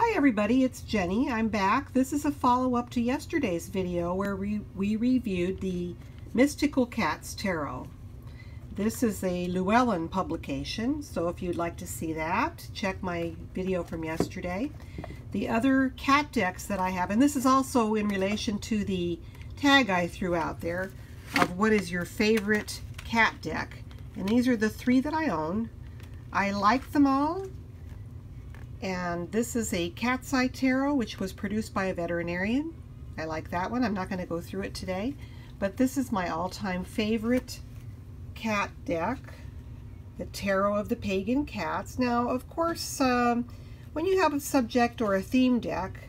Hi everybody, it's Jenny. I'm back. This is a follow-up to yesterday's video where we reviewed the Mystical Cats Tarot. This is a Llewellyn publication, so if you'd like to see that, check my video from yesterday. The other cat decks that I have, and this is also in relation to the tag I threw out there of what is your favorite cat deck. And these are the three that I own. I like them all. And this is a Cat's Eye Tarot, which was produced by a veterinarian. I like that one. I'm not going to go through it today. But this is my all-time favorite cat deck, the Tarot of the Pagan Cats. Now, of course, when you have a subject or a theme deck,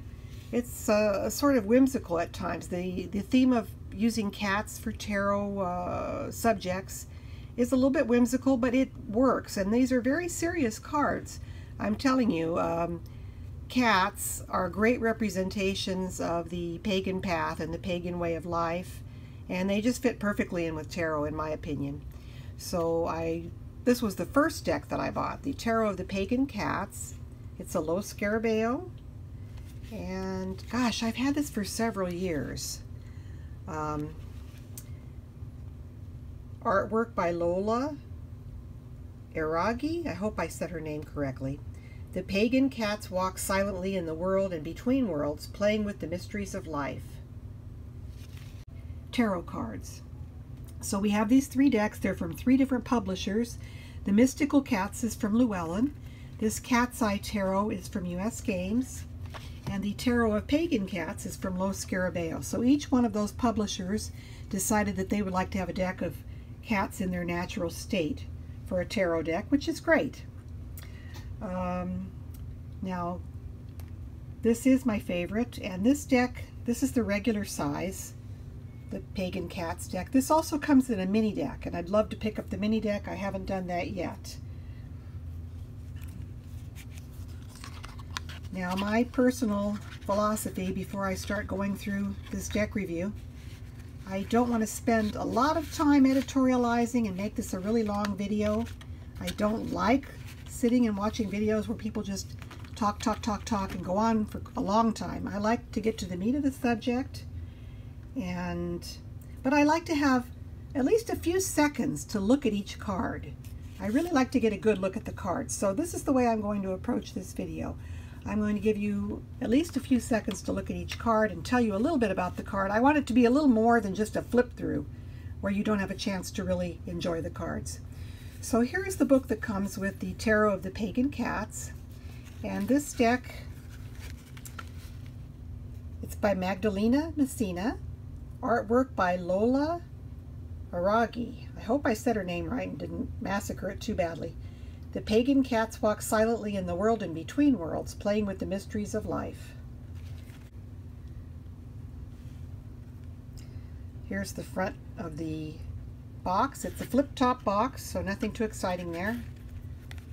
it's sort of whimsical at times. The theme of using cats for tarot subjects is a little bit whimsical, but it works. And these are very serious cards. I'm telling you, cats are great representations of the pagan path and the pagan way of life, and they just fit perfectly in with tarot, in my opinion. So this was the first deck that I bought, the Tarot of the Pagan Cats. It's a low scarabeo, and gosh, I've had this for several years. Artwork by Lola Eragi, I hope I said her name correctly. The pagan cats walk silently in the world and between worlds, playing with the mysteries of life. Tarot cards. So we have these three decks. They're from three different publishers. The Mystical Cats is from Llewellyn. This Cat's Eye Tarot is from US Games. And the Tarot of Pagan Cats is from Lo Scarabeo. So each one of those publishers decided that they would like to have a deck of cats in their natural state for a tarot deck, which is great. Now, this is my favorite, and this deck, this is the regular size, the Pagan Cats deck. This also comes in a mini deck, and I'd love to pick up the mini deck. I haven't done that yet. Now, my personal philosophy before I start going through this deck review, I don't want to spend a lot of time editorializing and make this a really long video. I don't like sitting and watching videos where people just talk and go on for a long time. I like to get to the meat of the subject, but I like to have at least a few seconds to look at each card. I really like to get a good look at the cards. So this is the way I'm going to approach this video. I'm going to give you at least a few seconds to look at each card and tell you a little bit about the card. I want it to be a little more than just a flip through where you don't have a chance to really enjoy the cards. So here is the book that comes with the Tarot of the Pagan Cats. And this deck, it's by Magdalena Messina. Artwork by Lola Eragi. I hope I said her name right and didn't massacre it too badly. The pagan cats walk silently in the world and between worlds, playing with the mysteries of life. Here's the front of the box. It's a flip-top box, so nothing too exciting there.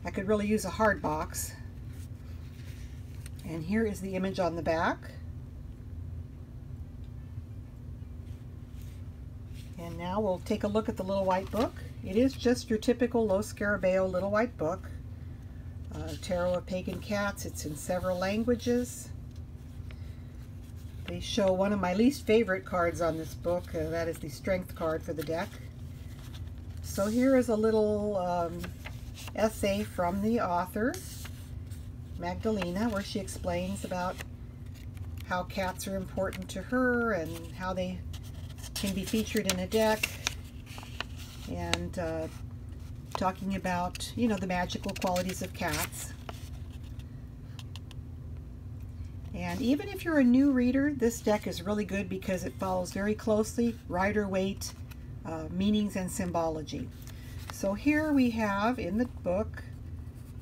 I could really use a hard box. And here is the image on the back. And now we'll take a look at the little white book. It is just your typical Lo Scarabeo little white book. Tarot of Pagan Cats. It's in several languages. They show one of my least favorite cards on this book. That is the strength card for the deck. So here is a little essay from the author, Magdalena, where she explains about how cats are important to her and how they can be featured in a deck, and talking about, you know, the magical qualities of cats. And even if you're a new reader, this deck is really good because it follows very closely Rider-Waite meanings and symbology. So here we have in the book,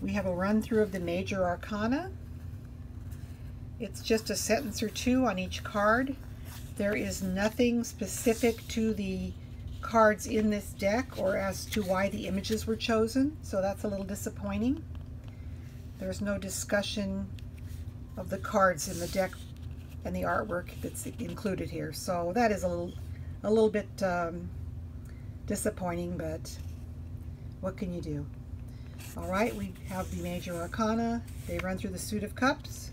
we have a run through of the major arcana. It's just a sentence or two on each card. There is nothing specific to the cards in this deck or as to why the images were chosen, so that's a little disappointing. There's no discussion of the cards in the deck and the artwork that's included here, so that is a little bit disappointing, but what can you do? All right, we have the major arcana. They run through the suit of cups.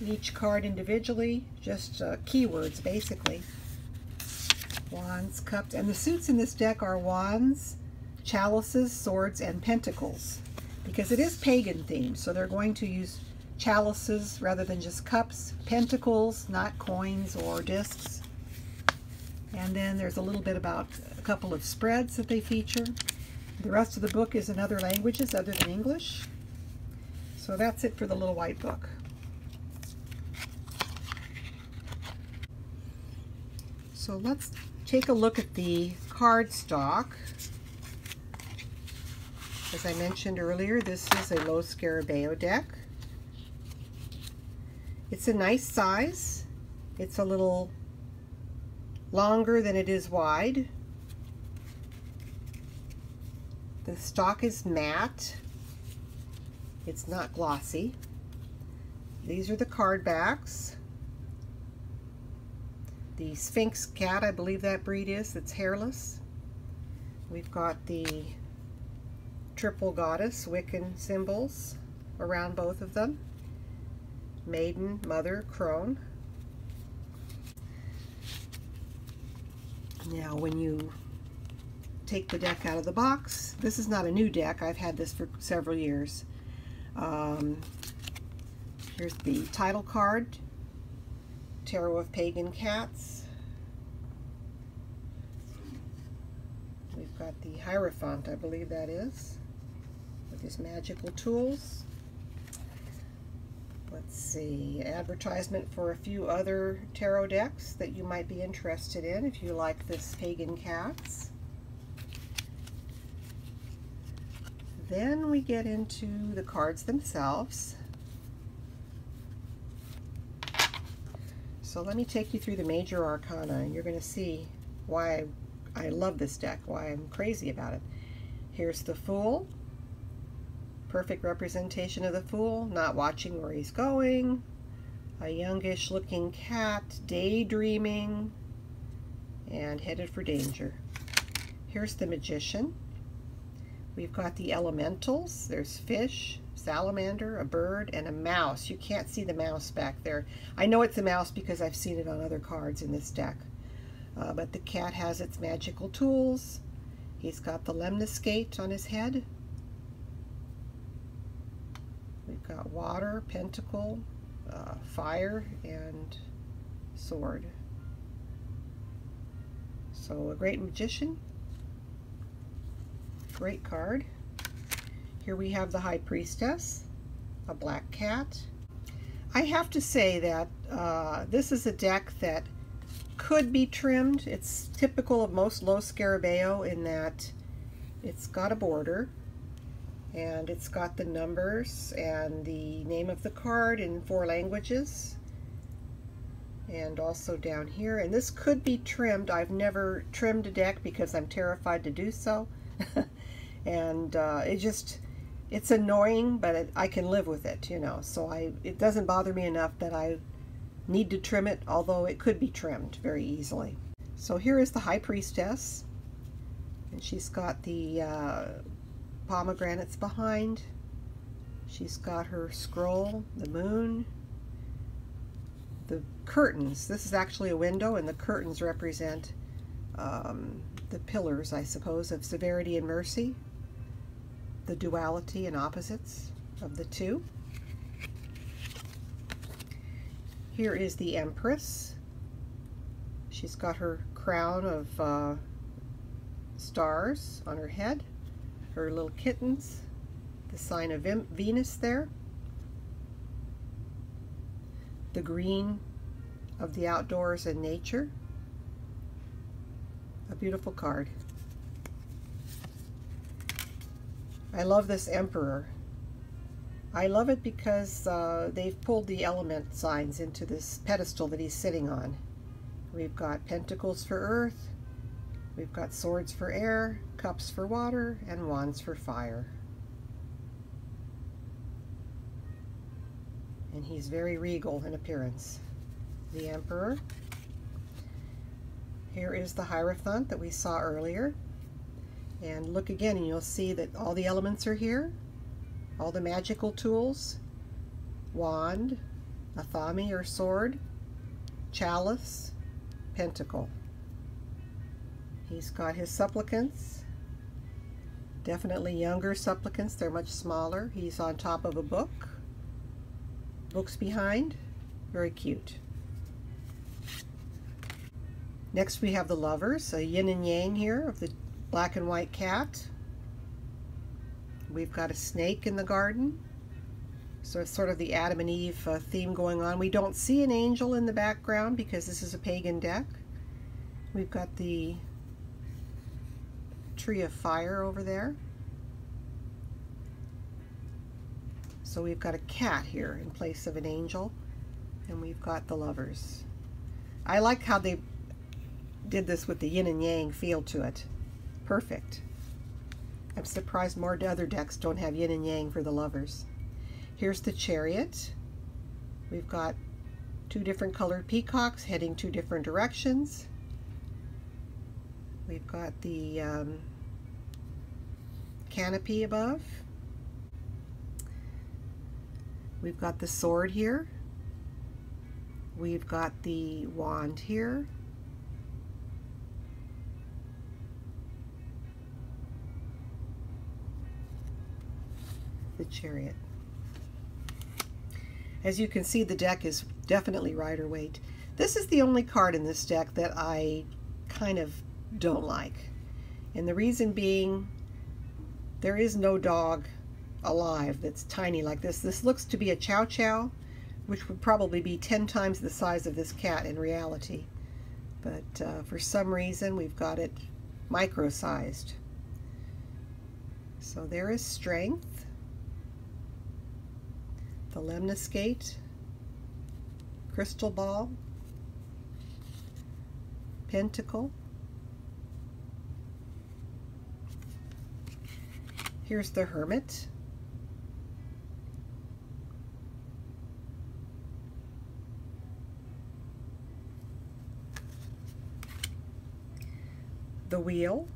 each card individually, just keywords basically. Wands, cups, and the suits in this deck are wands, chalices, swords, and pentacles, because it is pagan themed, so they're going to use chalices rather than just cups, pentacles, not coins or discs. And then there's a little bit about a couple of spreads that they feature. The rest of the book is in other languages other than English. So that's it for the little white book. So let's take a look at the cardstock. As I mentioned earlier, this is a Los Scarabeo deck. It's a nice size. It's a little longer than it is wide. The stock is matte. It's not glossy. These are the card backs. The Sphinx cat, I believe that breed is, that's hairless. We've got the triple goddess Wiccan symbols around both of them. Maiden, mother, crone. Now when you take the deck out of the box, this is not a new deck. I've had this for several years. Here's the title card, Tarot of Pagan Cats. We've got the Hierophant, I believe that is, with his magical tools. Let's see, advertisement for a few other tarot decks that you might be interested in if you like this Pagan Cats. Then we get into the cards themselves. So let me take you through the major arcana, and you're going to see why I love this deck, why I'm crazy about it. Here's the Fool. Perfect representation of the Fool, not watching where he's going. A youngish looking cat, daydreaming, and headed for danger. Here's the Magician. We've got the elementals. There's fish, salamander, a bird, and a mouse. You can't see the mouse back there. I know it's a mouse because I've seen it on other cards in this deck. But the cat has its magical tools. He's got the lemniscate on his head. We've got water, pentacle, fire, and sword. So a great magician. Great card. Here we have the High Priestess, a black cat. I have to say that this is a deck that could be trimmed. It's typical of most Los Scarabeo in that it's got a border and it's got the numbers and the name of the card in 4 languages, and also down here. And this could be trimmed. I've never trimmed a deck because I'm terrified to do so. And it's annoying, but I can live with it, you know. So it doesn't bother me enough that I need to trim it, although it could be trimmed very easily. So here is the High Priestess, and she's got the pomegranates behind. She's got her scroll, the moon, the curtains. This is actually a window, and the curtains represent the pillars, I suppose, of severity and mercy, the duality and opposites of the two. Here is the Empress. She's got her crown of stars on her head, her little kittens, the sign of Venus there, the green of the outdoors and nature. A beautiful card. I love this Emperor. I love it because they've pulled the element signs into this pedestal that he's sitting on. We've got pentacles for earth, we've got swords for air, cups for water, and wands for fire. And he's very regal in appearance. The Emperor. Here is the Hierophant that we saw earlier. And look again and you'll see that all the elements are here. All the magical tools. Wand, Athame or sword, chalice, pentacle. He's got his supplicants, definitely younger supplicants, they're much smaller. He's on top of a book, books behind, very cute. Next we have the lovers, a yin and yang here of the black and white cat. We've got a snake in the garden, so it's sort of the Adam and Eve theme going on. We don't see an angel in the background because this is a pagan deck. We've got the tree of fire over there. So we've got a cat here in place of an angel, and we've got the lovers. I like how they did this with the yin and yang feel to it. Perfect. I'm surprised more other decks don't have yin and yang for the lovers. Here's the Chariot. We've got two different colored peacocks heading two different directions. We've got the canopy above. We've got the sword here. We've got the wand here. The Chariot. As you can see, the deck is definitely Rider Waite. This is the only card in this deck that I kind of don't like. And the reason being, there is no dog alive that's tiny like this. This looks to be a chow chow, which would probably be 10 times the size of this cat in reality. But for some reason, we've got it micro-sized. So there is strength, the lemniscate, crystal ball, pentacle. Here's the hermit. The wheel.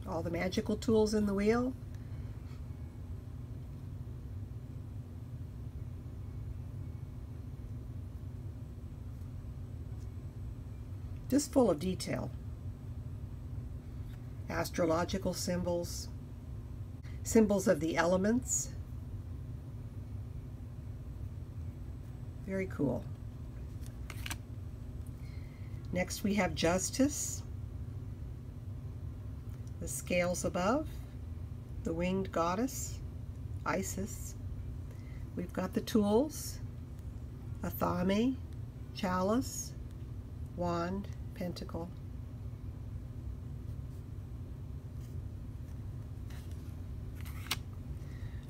All the magical tools in the wheel. Just full of detail. Astrological symbols. Symbols of the elements. Very cool. Next we have Justice. The scales above. The winged goddess, Isis. We've got the tools. Athame, chalice, wand, pentacle.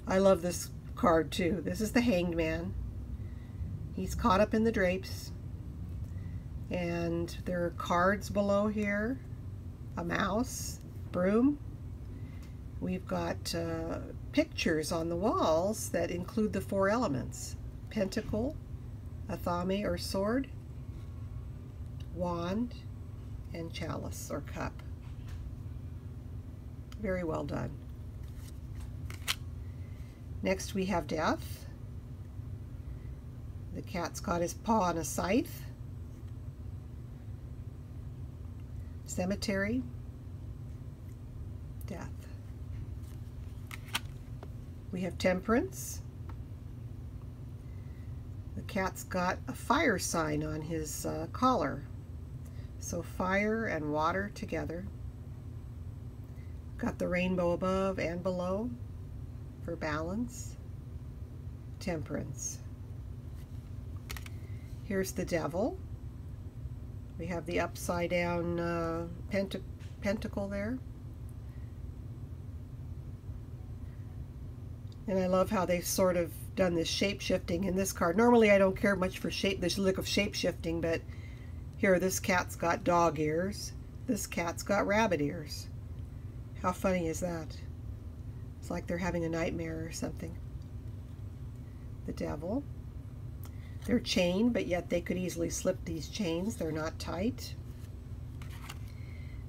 I love this card too. This is the Hanged Man. He's caught up in the drapes, and there are cards below here, a mouse, broom. We've got pictures on the walls that include the 4 elements: pentacle, athame or sword, wand, and chalice or cup. Very well done. Next we have Death. The cat's got his paw on a scythe. Cemetery, Death. We have Temperance. The cat's got a fire sign on his collar. So fire and water together. Got the rainbow above and below for balance. Temperance. Here's the Devil. We have the upside down pentacle there. And I love how they've sort of done this shape-shifting in this card. Normally I don't care much for this look of shape-shifting, but here this cat's got dog ears. This cat's got rabbit ears. How funny is that? It's like they're having a nightmare or something. The Devil. They're chained, but yet they could easily slip these chains. They're not tight.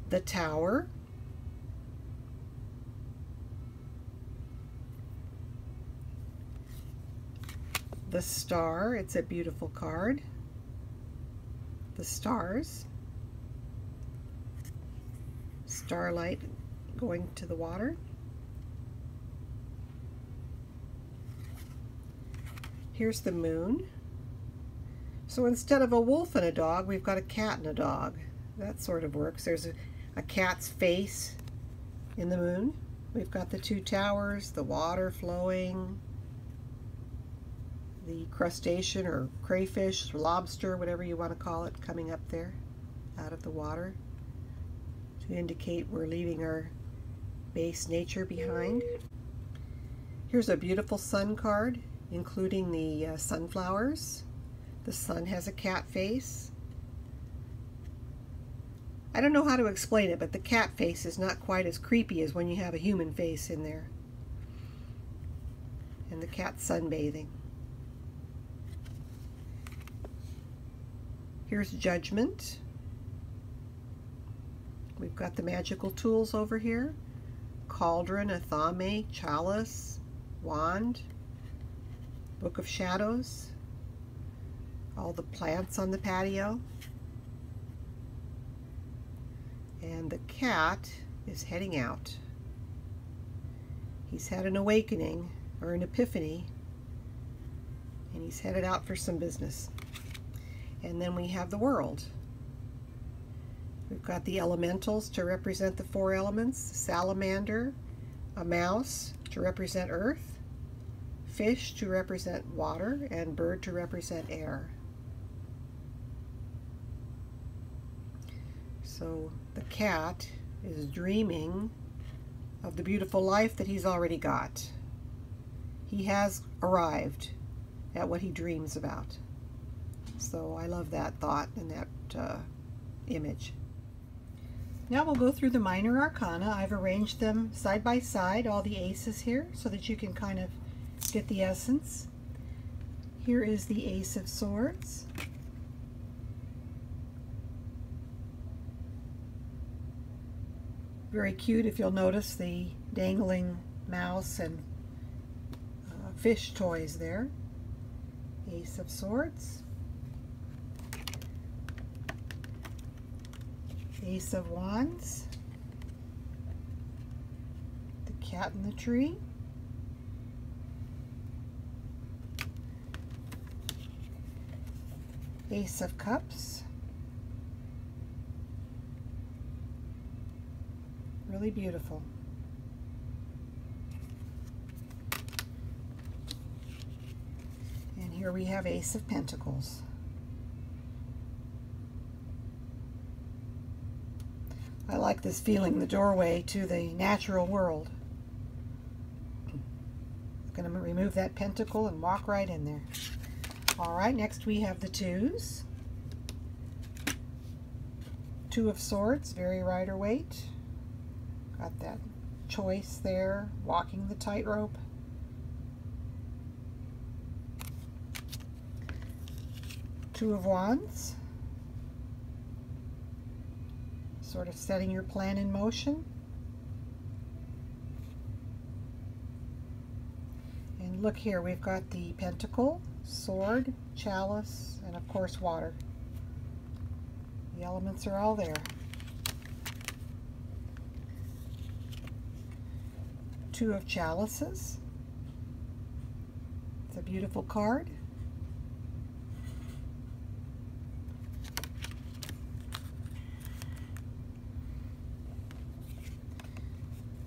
The Tower. the Star. It's a beautiful card. The stars. Starlight going to the water. Here's the Moon. So instead of a wolf and a dog, we've got a cat and a dog. That sort of works. There's a cat's face in the moon. We've got the two towers, the water flowing, the crustacean or crayfish, lobster, whatever you want to call it, coming up there out of the water to indicate we're leaving our base nature behind. Here's a beautiful sun card, including the sunflowers. The sun has a cat face. I don't know how to explain it, but the cat face is not quite as creepy as when you have a human face in there. And the cat's sunbathing. Here's Judgment. We've got the magical tools over here. Cauldron, Athame, Chalice, Wand, Book of Shadows, all the plants on the patio. And the cat is heading out. He's had an awakening or an epiphany, and he's headed out for some business. And then we have the World. We've got the elementals to represent the four elements: salamander, a mouse to represent earth, fish to represent water, and bird to represent air. So the cat is dreaming of the beautiful life that he's already got. He has arrived at what he dreams about. So I love that thought and that image. Now we'll go through the minor arcana. I've arranged them side by side, all the aces here, so that you can kind of get the essence. Here is the Ace of Swords. Very cute, if you'll notice the dangling mouse and fish toys there. Ace of Swords. Ace of Wands. The cat in the tree. Ace of Cups. Really beautiful. And here we have Ace of Pentacles. I like this feeling, the doorway to the natural world. I'm going to remove that pentacle and walk right in there. All right, next we have the twos. Two of Swords, very Rider-Waite. Got that choice there, walking the tightrope. Two of Wands. Sort of setting your plan in motion. And look here, we've got the pentacle, sword, chalice, and of course water. The elements are all there. Two of Chalices. It's a beautiful card.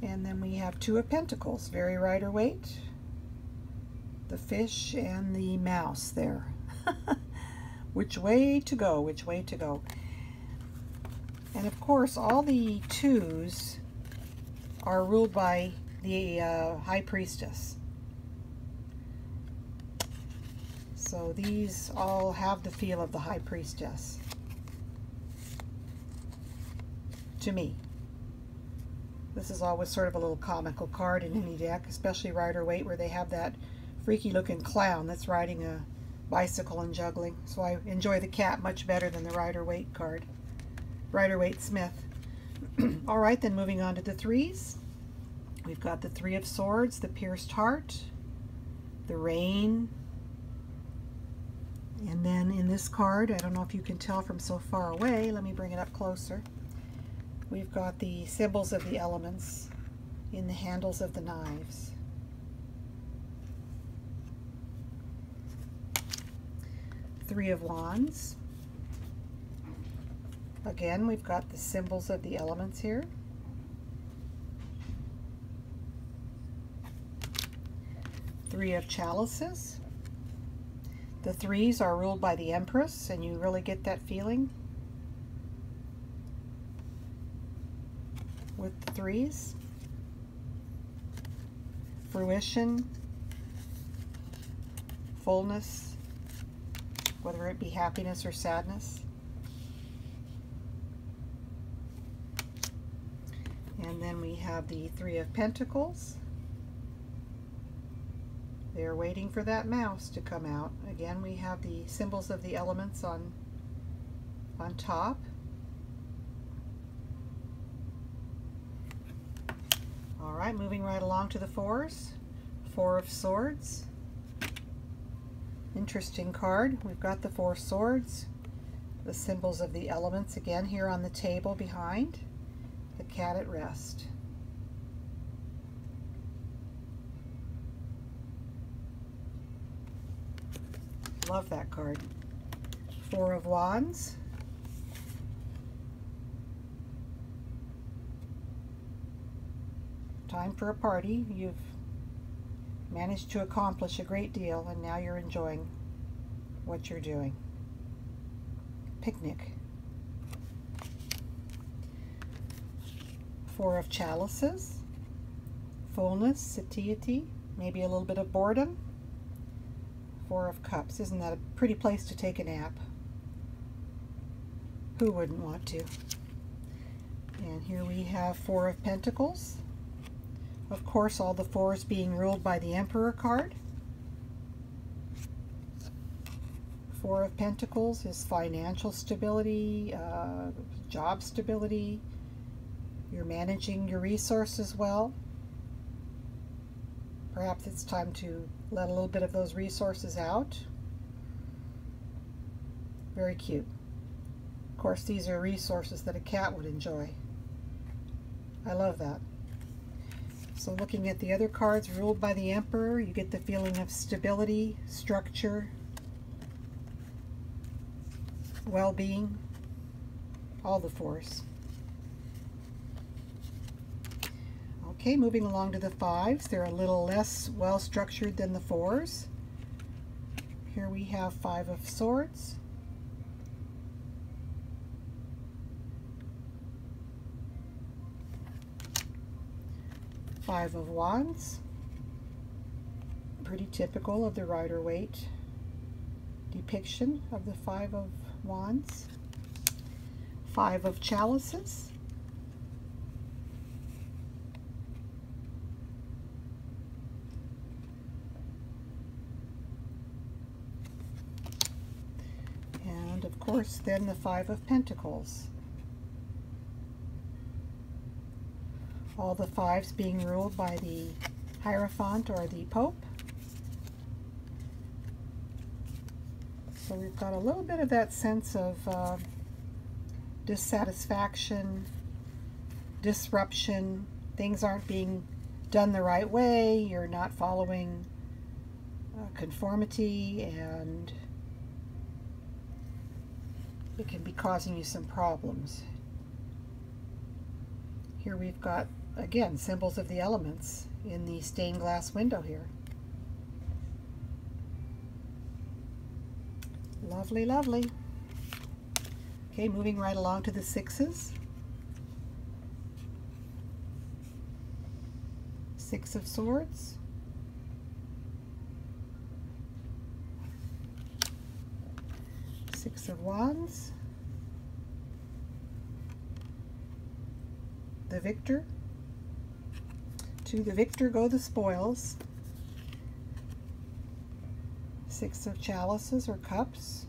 And then we have Two of Pentacles, very Rider-Waite. The fish and the mouse there. Which way to go, which way to go. And of course, all the twos are ruled by the High Priestess. So these all have the feel of the High Priestess. To me. This is always sort of a little comical card in any deck, especially Rider-Waite, where they have that freaky looking clown that's riding a bicycle and juggling. So I enjoy the cat much better than the Rider-Waite card. Rider-Waite Smith. All right, then moving on to the threes. We've got the Three of Swords, the Pierced Heart, the Rain, this card, I don't know if you can tell from so far away, let me bring it up closer. We've got the symbols of the elements in the handles of the knives. Three of Wands. Again, we've got the symbols of the elements here. Three of Chalices. The threes are ruled by the Empress, and you really get that feeling with the threes. Fruition, fullness, whether it be happiness or sadness. And then we have the Three of Pentacles. They're waiting for that mouse to come out. Again, we have the symbols of the elements on top. All right, moving right along to the fours. Four of Swords. Interesting card. We've got the Four Swords, the symbols of the elements again here on the table behind. The cat at rest. Love that card. Four of Wands. Time for a party. You've managed to accomplish a great deal, and now you're enjoying what you're doing. Picnic. Four of Chalices. Fullness, satiety, maybe a little bit of boredom. Four of Cups. Isn't that a pretty place to take a nap? Who wouldn't want to? And here we have Four of Pentacles. Of course, all the fours being ruled by the Emperor card. Four of Pentacles is financial stability, job stability. You're managing your resources well. Perhaps it's time to let a little bit of those resources out. Very cute. Of course, these are resources that a cat would enjoy. I love that. So looking at the other cards ruled by the Emperor, you get the feeling of stability, structure, well-being, all the fours. Okay, moving along to the fives. They're a little less well-structured than the fours. Here we have Five of Swords. Five of Wands. Pretty typical of the Rider-Waite depiction of the Five of Wands. Five of Chalices. And of course then the Five of Pentacles. All the fives being ruled by the Hierophant or the Pope. So we've got a little bit of that sense of dissatisfaction, disruption. Things aren't being done the right way. You're not following conformity, and it can be causing you some problems. Here we've got, again, symbols of the elements in the stained glass window here. Lovely, lovely. Okay, moving right along to the sixes. Six of Swords. Six of Wands. The Victor. To the victor go the spoils. Six of Chalices or Cups.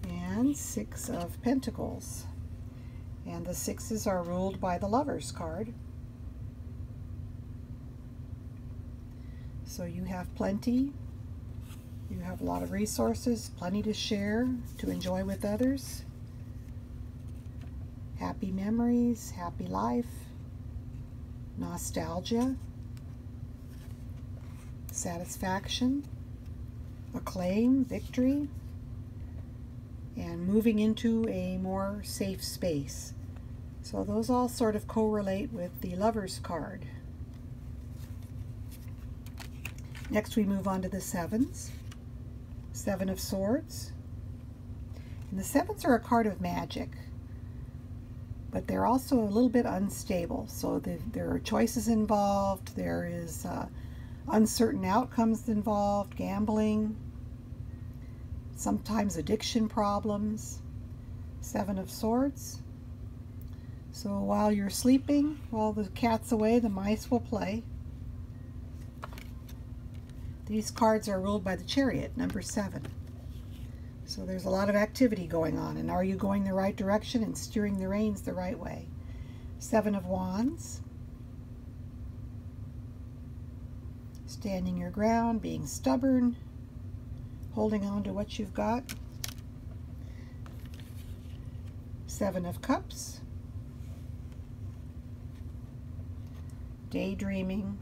And Six of Pentacles. And the sixes are ruled by the Lovers card. So you have plenty. You have a lot of resources, plenty to share, to enjoy with others. Happy memories, happy life, nostalgia, satisfaction, acclaim, victory, and moving into a more safe space. So those all sort of correlate with the Lover's card. Next we move on to the Sevens. Seven of Swords. And the Sevens are a card of magic, but they're also a little bit unstable. So there are choices involved, there is uncertain outcomes involved, gambling, sometimes addiction problems. Seven of Swords. So while you're sleeping, while the cat's away, the mice will play. These cards are ruled by the Chariot, number 7. So there's a lot of activity going on. And are you going the right direction and steering the reins the right way? Seven of Wands. Standing your ground, being stubborn, holding on to what you've got. Seven of Cups. Daydreaming,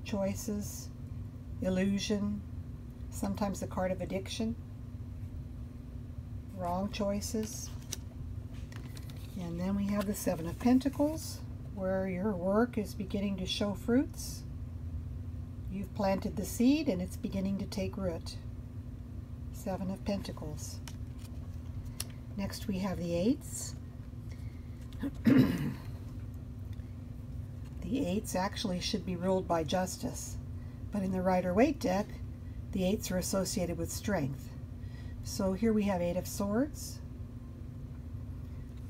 choices, illusion, sometimes the card of addiction, wrong choices. And then we have the Seven of Pentacles, where your work is beginning to show fruits. You've planted the seed and it's beginning to take root. Seven of Pentacles. Next we have the Eights. The Eights actually should be ruled by justice, but in the Rider-Waite deck, the Eights are associated with strength. So here we have Eight of Swords.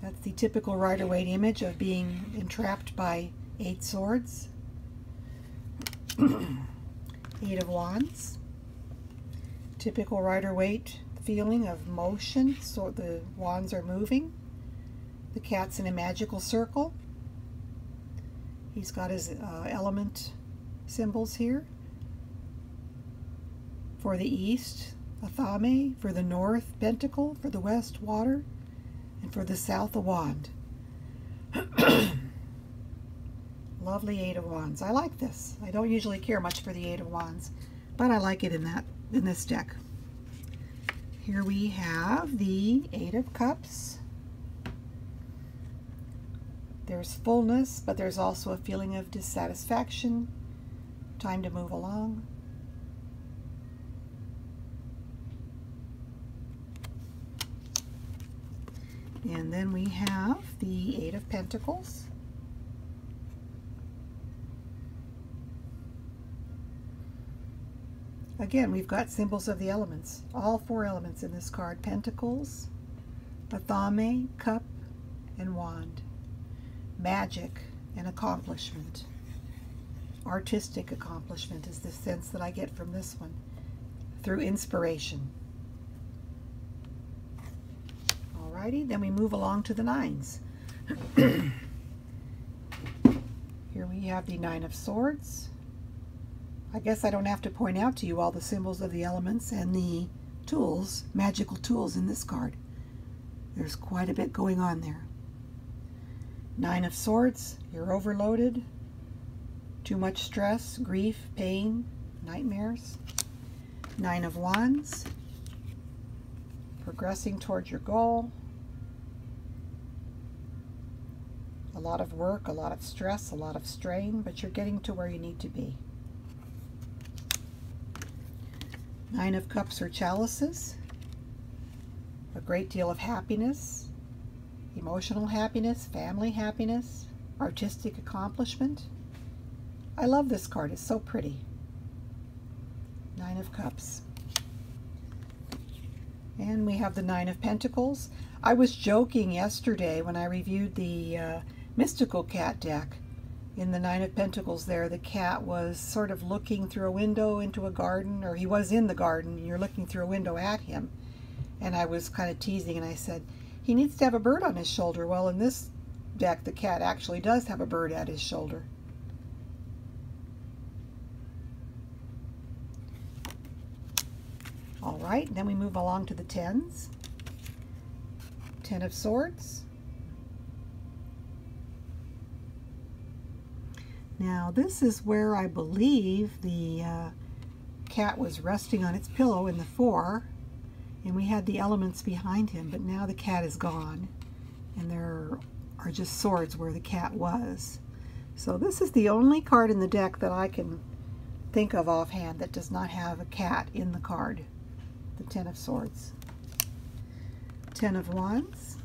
That's the typical Rider-Waite image of being entrapped by 8 swords. Eight of Wands. Typical Rider-Waite feeling of motion, so the wands are moving. The cat's in a magical circle. He's got his element symbols here. For the east, a Thame. For the north, Pentacle. For the west, water. And for the south, a wand. Lovely Eight of Wands. I like this. I don't usually care much for the Eight of Wands, but I like it in this deck. Here we have the Eight of Cups. There's fullness, but there's also a feeling of dissatisfaction. Time to move along. And then we have the Eight of Pentacles. Again, we've got symbols of the elements. All 4 elements in this card. Pentacles, a Thame, cup, and wand. Magic and accomplishment. Artistic accomplishment is the sense that I get from this one. Through inspiration. Alrighty, then we move along to the Nines. Here we have the Nine of Swords. I guess I don't have to point out to you all the symbols of the elements and the tools, magical tools in this card. There's quite a bit going on there. Nine of Swords, you're overloaded. Too much stress, grief, pain, nightmares. Nine of Wands, progressing towards your goal. A lot of work, a lot of stress, a lot of strain, but you're getting to where you need to be. Nine of Cups or chalices. A great deal of happiness, emotional happiness, family happiness, artistic accomplishment. I love this card. It's so pretty. Nine of Cups. And we have the Nine of Pentacles. I was joking yesterday when I reviewed the Mystical Cat deck. In the Nine of Pentacles there, the cat was sort of looking through a window into a garden, or he was in the garden, and you're looking through a window at him. And I was kind of teasing, and I said, he needs to have a bird on his shoulder. Well, in this deck, the cat actually does have a bird at his shoulder. All right, then we move along to the tens. 10 of Swords. Now this is where I believe the cat was resting on its pillow in the 4, and we had the elements behind him, but now the cat is gone and there are just swords where the cat was. So this is the only card in the deck that I can think of offhand that does not have a cat in the card. The 10 of Swords. 10 of Wands.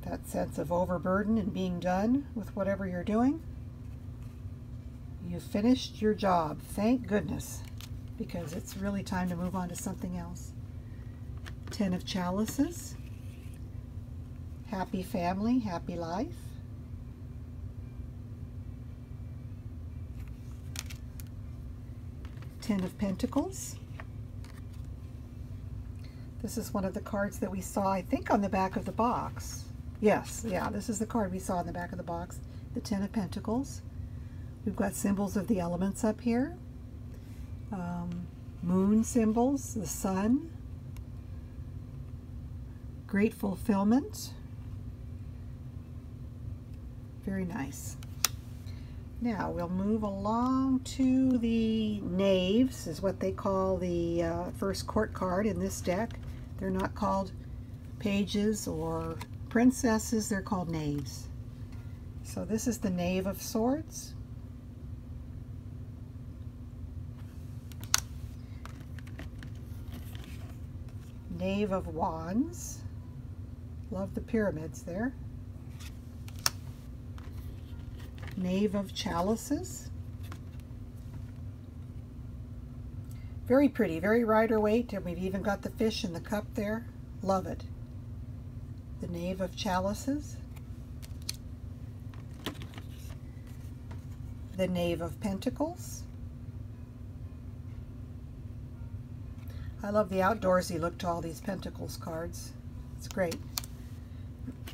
That sense of overburden and being done with whatever you're doing. You finished your job, thank goodness, because it's really time to move on to something else. 10 of Chalices. Happy family, happy life. 10 of Pentacles. This is one of the cards that we saw, I think, on the back of the box. Yes, yeah, this is the card we saw on the back of the box, the 10 of Pentacles. We've got symbols of the elements up here. Moon symbols, the sun. Great fulfillment. Very nice. Now we'll move along to the knaves, is what they call the first court card in this deck. They're not called pages or princesses, they're called knaves. So this is the Knave of Swords. Knave of Wands. Love the pyramids there. Knave of Chalices. Very pretty, very Rider-Waite, and we've even got the fish in the cup there. Love it. The Knave of Chalices. The Knave of Pentacles. I love the outdoorsy look to all these Pentacles cards. It's great.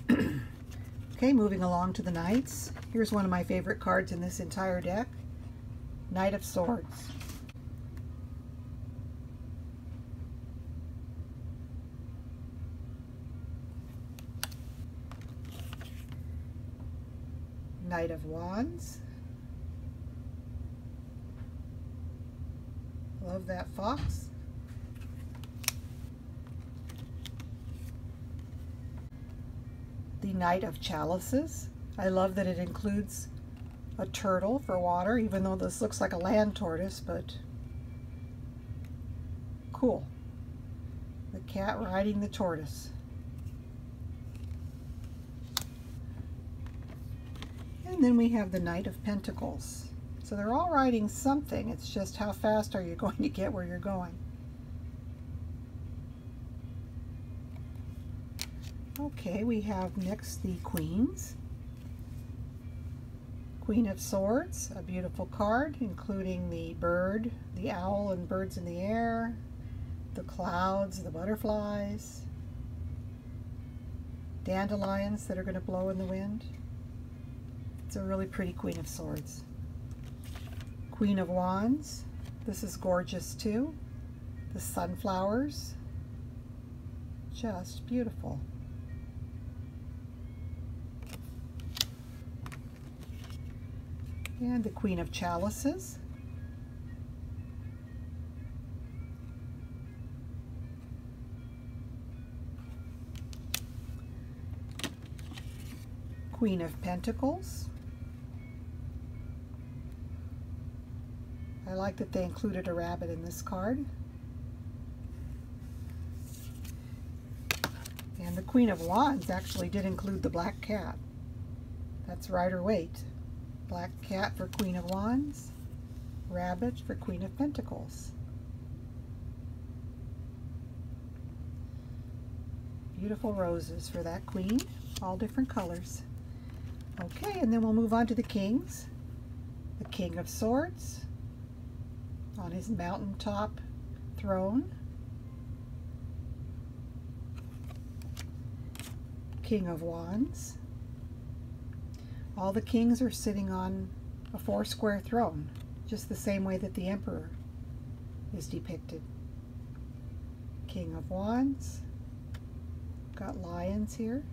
Okay, moving along to the Knights. Here's one of my favorite cards in this entire deck. Knight of Swords. Knight of Wands. Love that fox. The Knight of Chalices. I love that it includes a turtle for water, even though this looks like a land tortoise, but cool. The cat riding the tortoise. And then we have the Knight of Pentacles. So they're all riding something. It's just how fast are you going to get where you're going. Okay, we have next the Queens. Queen of Swords, a beautiful card, including the bird, the owl and birds in the air, the clouds, the butterflies, dandelions that are going to blow in the wind. It's a really pretty Queen of Swords. Queen of Wands. This is gorgeous too. The sunflowers. Just beautiful. And the Queen of Chalices. Queen of Pentacles. I like that they included a rabbit in this card. And the Queen of Wands actually did include the black cat. That's Rider-Waite. Black cat for Queen of Wands, rabbit for Queen of Pentacles. Beautiful roses for that queen, all different colors. Okay, and then we'll move on to the kings. The King of Swords on his mountaintop throne. King of Wands. All the kings are sitting on a 4-square throne, just the same way that the Emperor is depicted. King of Wands. Got lions here.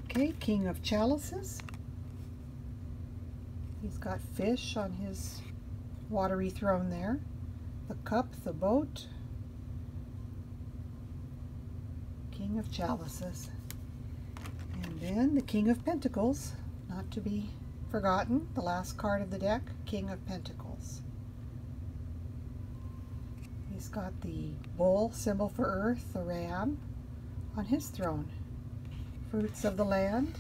Okay, King of Chalices. He's got fish on his watery throne there. The cup, the boat. King of Chalices. And then the King of Pentacles, not to be forgotten, the last card of the deck, King of Pentacles. He's got the bull, symbol for earth, the ram, on his throne. Fruits of the land.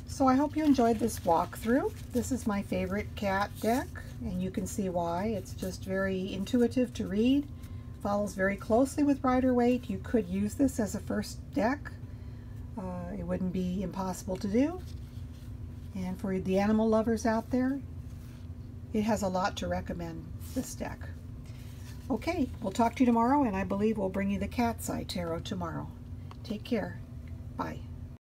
So I hope you enjoyed this walkthrough. This is my favorite cat deck, and you can see why. It's just very intuitive to read. Follows very closely with Rider-Waite. You could use this as a first deck. It wouldn't be impossible to do. And for the animal lovers out there, it has a lot to recommend, this deck. Okay, we'll talk to you tomorrow, and I believe we'll bring you the Cat's Eye Tarot tomorrow. Take care. Bye.